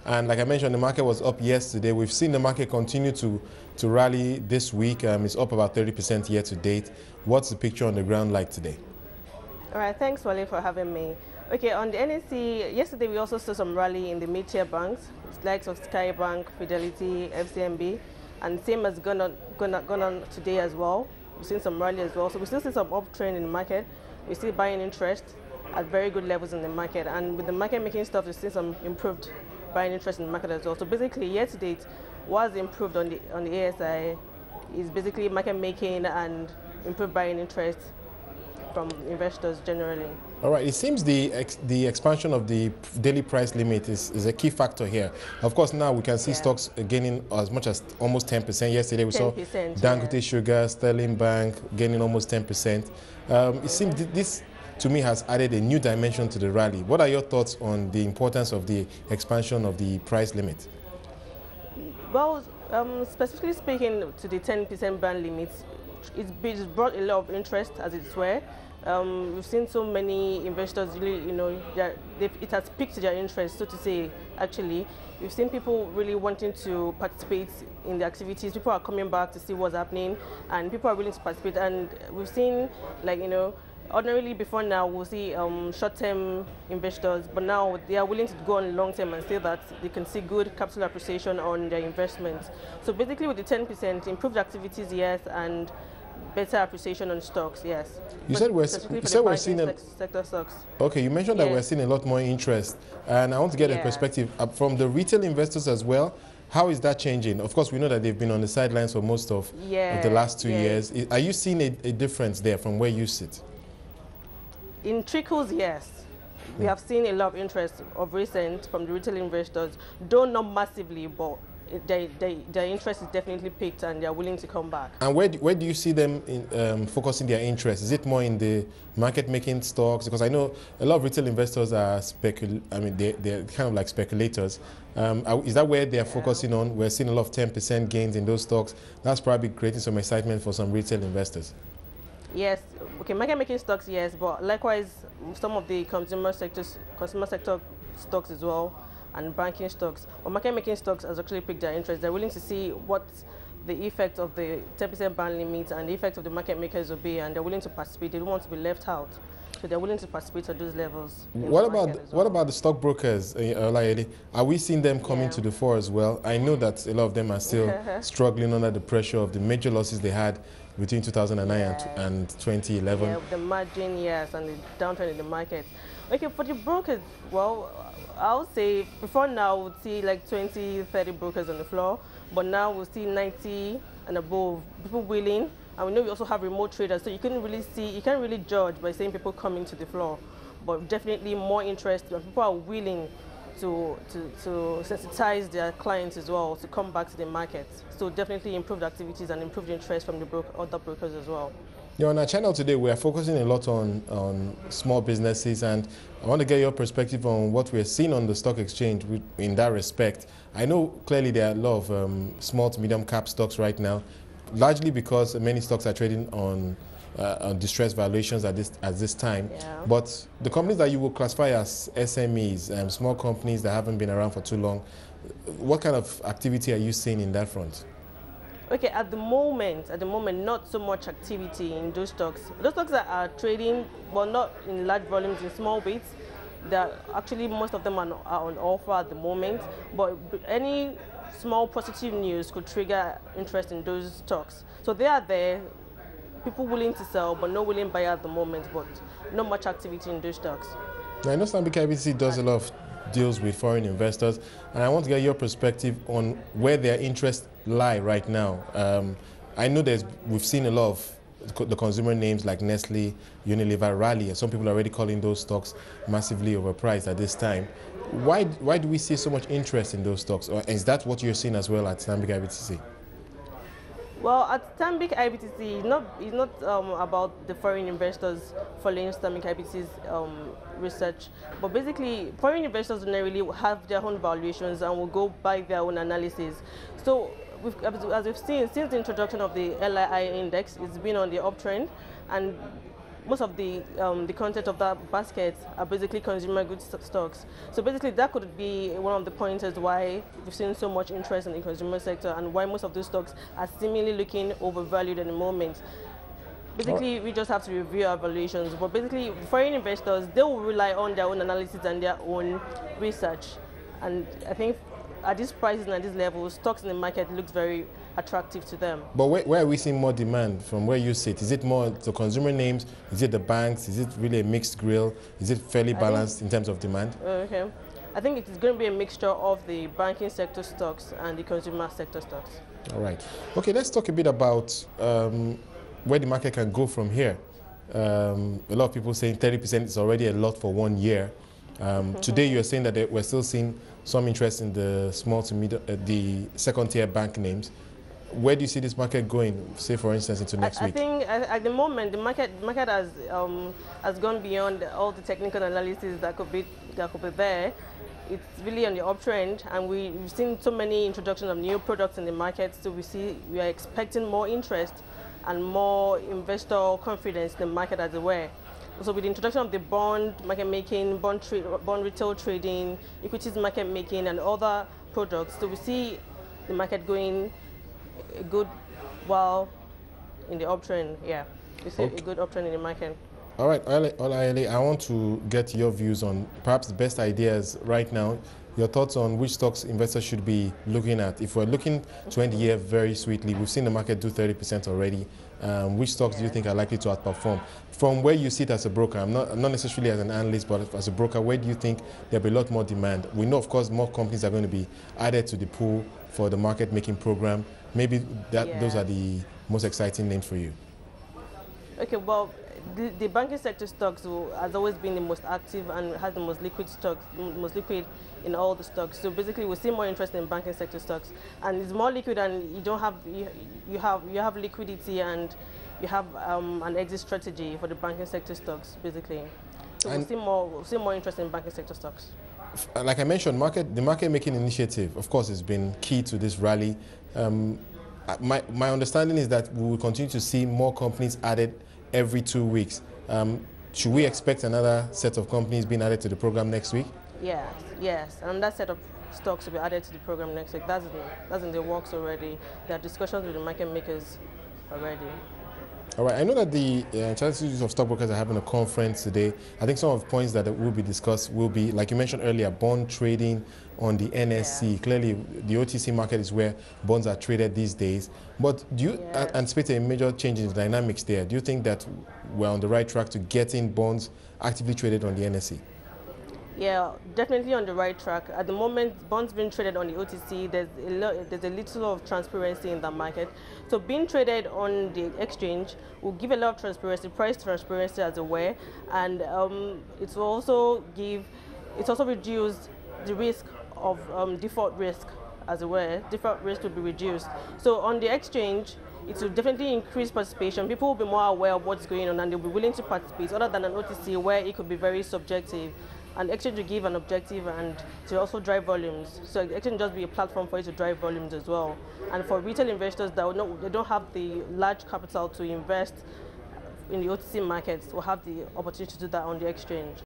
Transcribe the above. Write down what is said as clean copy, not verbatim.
And like I mentioned, the market was up yesterday. We've seen the market continue to rally this week. It's up about 30% year to date. What's the picture on the ground like today? All right, thanks, Wole, for having me. Okay, on the NSE, yesterday we also saw some rally in the mid-tier banks, likes of Sky Bank, Fidelity, FCMB, and same has gone on today as well. We've seen some rally as well, so we still see some uptrend in the market. We still buying interest at very good levels in the market, and with the market making stuff, we've seen some improved buying interest in the market as well. So basically, year to date, what's improved on the ASI is basically market making and improved buying interest from investors generally. All right, it seems the expansion of the daily price limit is a key factor here. Of course, now we can see stocks gaining as much as almost 10%. Yesterday we saw Dangote Sugar, Sterling Bank gaining almost 10%. It seems this, to me, has added a new dimension to the rally. What are your thoughts on the importance of the expansion of the price limit? Well, specifically speaking to the 10% ban limit, it's brought a lot of interest, as it were. We've seen so many investors really, it has piqued their interest, so to say, actually. We've seen people really wanting to participate in the activities. People are coming back to see what's happening, and people are willing to participate. And we've seen, ordinarily before now, we'll see short-term investors, but now they are willing to go on long-term and say that they can see good capital appreciation on their investments. So basically with the 10%, improved activities, yes, and better appreciation on stocks, yes. You said we're seeing sector stocks. Okay, you mentioned that we're seeing a lot more interest, and I want to get a perspective from the retail investors as well. How is that changing? Of course, we know that they've been on the sidelines for most of the last 2 years. Are you seeing a difference there from where you sit? In trickles, yes. We have seen a lot of interest of recent from the retail investors, though not massively, but their interest is definitely picked and they're willing to come back. And where do you see them focusing their interest? Is it more in the market-making stocks? Because I know a lot of retail investors are they're kind of like speculators. Is that where they're focusing on? We're seeing a lot of 10% gains in those stocks. That's probably creating some excitement for some retail investors. Yes, okay, market-making stocks, yes, but likewise, some of the consumer sector stocks as well, and banking stocks. But market-making stocks has actually piqued their interest. They're willing to see what the effect of the 10% ban limit and the effect of the market makers will be, and they're willing to participate. They don't want to be left out, so they're willing to participate at those levels. What about the stockbrokers, Olayele? Are we seeing them coming to the fore as well? I know that a lot of them are still struggling under the pressure of the major losses they had between 2009 and 2011. Yeah, the margin, yes, and the downturn in the market. Okay, for the brokers, well, I would say before now we'd see like 20, 30 brokers on the floor, but now we'll see 90 and above, people willing. And we know we also have remote traders, so you can't really judge by saying people coming to the floor, but definitely more interest, and people are willing to sensitize their clients as well to come back to the market. So definitely improved activities and improved interest from the other brokers as well. On our channel today, we are focusing a lot on small businesses, and I want to get your perspective on what we're seeing on the stock exchange in that respect. I know clearly there are a lot of small to medium cap stocks right now, largely because many stocks are trading on distressed valuations at this time. But the companies that you will classify as SMEs, small companies that haven't been around for too long, what kind of activity are you seeing in that front? Okay, at the moment, not so much activity in those stocks. Those stocks that are trading, well, not in large volumes, in small bits. Actually, most of them are on offer at the moment. But any small positive news could trigger interest in those stocks. So they are there, people willing to sell, but no willing buyer at the moment. But not much activity in those stocks. Now, I know Stanbic IBTC does a lot of deals with foreign investors, and I want to get your perspective on where their interests lie right now. I know we've seen a lot of the consumer names like Nestle, Unilever rally, and some people are already calling those stocks massively overpriced at this time. Why do we see so much interest in those stocks? Or is that what you're seeing as well at Stanbic IBTC? Well, at Stanbic IBTC, it's not about the foreign investors following Stanbic IBTC's research, but basically foreign investors generally have their own valuations and will go by their own analysis. So, as we've seen, since the introduction of the LII index, it's been on the uptrend, and most of the content of that basket are basically consumer goods stocks. So basically that could be one of the pointers why we've seen so much interest in the consumer sector and why most of those stocks are seemingly looking overvalued at the moment. Basically, we just have to review our valuations, but basically foreign investors, they will rely on their own analysis and their own research. And I think at these prices and at these levels, stocks in the market looks very attractive to them. But where are we seeing more demand from where you sit? Is it more the consumer names? Is it the banks? Is it really a mixed grill? Is it fairly balanced in terms of demand? Okay. I think it is going to be a mixture of the banking sector stocks and the consumer sector stocks. All right. Okay, let's talk a bit about where the market can go from here. A lot of people saying 30% is already a lot for 1 year. Today you're saying that we're still seeing some interest in the small to middle, the second tier bank names. Where do you see this market going, say for instance, into next week? I think at the moment the market has gone beyond all the technical analysis that could be there. It's really on the uptrend, and we've seen so many introductions of new products in the market, so we are expecting more interest and more investor confidence in the market as well. So with the introduction of the bond market making, bond retail trading, equities market making, and other products, so we see the market going a good while in the uptrend. Yeah, we see a good uptrend in the market. All right, Olayele, I want to get your views on perhaps the best ideas right now. Your thoughts on which stocks investors should be looking at. If we're looking to end the year very sweetly, we've seen the market do 30% already. Which stocks do you think are likely to outperform? From where you sit as a broker, I'm not necessarily as an analyst, but as a broker, where do you think there'll be a lot more demand? We know, of course, more companies are going to be added to the pool for the market making program. Maybe those are the most exciting names for you. Okay, well, the banking sector stocks has always been the most active and has the most liquid stocks, most liquid in all the stocks. So basically, we see more interest in banking sector stocks, and it's more liquid, and you don't have you have liquidity, and you have an exit strategy for the banking sector stocks, basically. So we'll see more interest in banking sector stocks. Like I mentioned, the market making initiative, of course, has been key to this rally. My understanding is that we will continue to see more companies added every 2 weeks. Should we expect another set of companies being added to the program next week? Yes, and that set of stocks will be added to the program next week. That's in the works already. There are discussions with the market makers already. All right, I know that the Chartered Institute of Stockbrokers are having a conference today. I think some of the points that will be discussed will be, like you mentioned earlier, bond trading on the NSE. Yeah. Clearly, the OTC market is where bonds are traded these days. But do you anticipate a major change in the dynamics there? Do you think that we're on the right track to getting bonds actively traded on the NSE? Yeah, definitely on the right track. At the moment, bonds being traded on the OTC, there's a little of transparency in that market. So being traded on the exchange will give a lot of transparency, price transparency as well, and it will also reduce the risk of default risk as well. Default risk will be reduced. So on the exchange, it will definitely increase participation. People will be more aware of what's going on, and they'll be willing to participate, other than an OTC where it could be very subjective. And exchange will give an objective and to also drive volumes. So exchange will just be a platform for you to drive volumes as well. And for retail investors that they don't have the large capital to invest in the OTC markets, will have the opportunity to do that on the exchange.